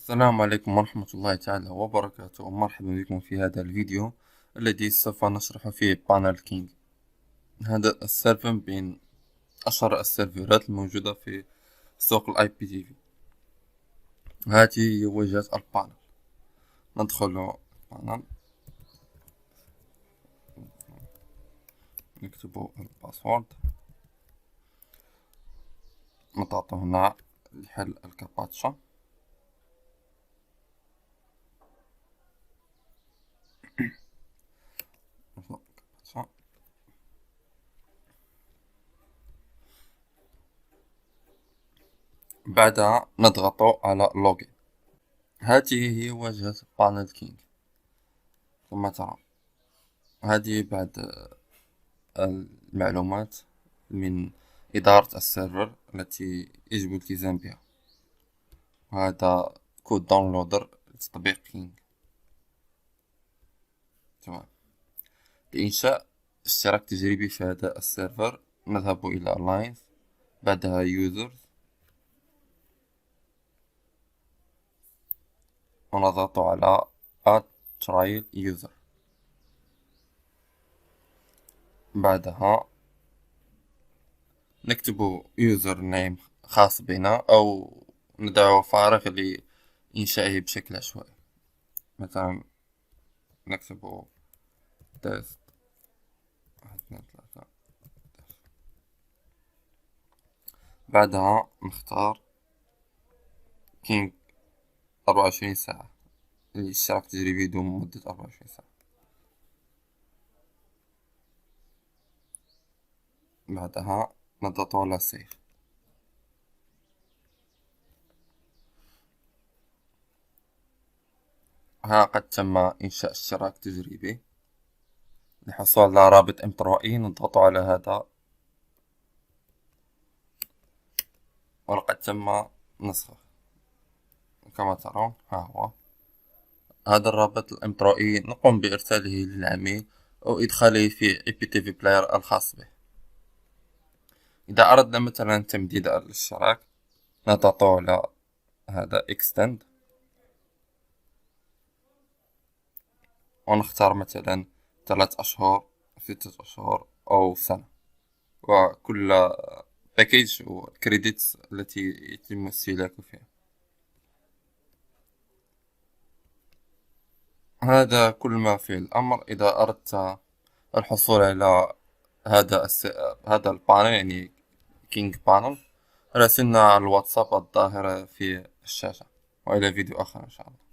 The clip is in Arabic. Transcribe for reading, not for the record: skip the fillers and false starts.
السلام عليكم ورحمة الله تعالى وبركاته، ومرحبا بكم في هذا الفيديو الذي سوف نشرح فيه بانل كينج. هذا السيرفر بين أشهر السيرفرات الموجودة في سوق الاي بي تي في. هذه هي واجهة البانل. ندخل البانل، نكتب الباسورد، نضغط هنا لحل الكاباتشا. بعدها نضغط على لوجين. هذه هي واجهة بانل كينج كما ترى. هذه بعد المعلومات من إدارة السيرفر التي يجب الالتزام بها. وهذا كود داونلودر لتطبيق كينج. تمام. لإنشاء اشتراك تجريبي في هذا السيرفر نذهب إلى Alliance، بعدها Users، ونضغط على Add Trial User. بعدها نكتب يوزر نيم خاص بنا أو ندعو فارغ لإنشائه بشكل عشوائي. مثلا نكتب تيست 1 2 3. بعدها نختار كينج 24 ساعة للاشتراك التجريبي يدوم مدة 24 ساعة. بعدها نضغط على سيف. ها قد تم إنشاء اشتراك تجريبي. للحصول على رابط امبرائي نضغط على هذا، ولقد تم نسخه كما ترون. ها هو هذا الرابط الامبرائي، نقوم بإرساله للعميل أو إدخاله في IPTV بلاير الخاص به. إذا أردنا مثلا تمديد الاشتراك نضغط على هذا Extend، ونختار مثلا 3 أشهر 6 أشهر أو سنة، وكل باكيج والكريديتس التي يتم استهلاكه فيها. هذا كل ما في الأمر. إذا أردت الحصول على هذا البانل، يعني كينج بانل، راسلنا على الواتساب الظاهر في الشاشة. وإلى فيديو آخر إن شاء الله.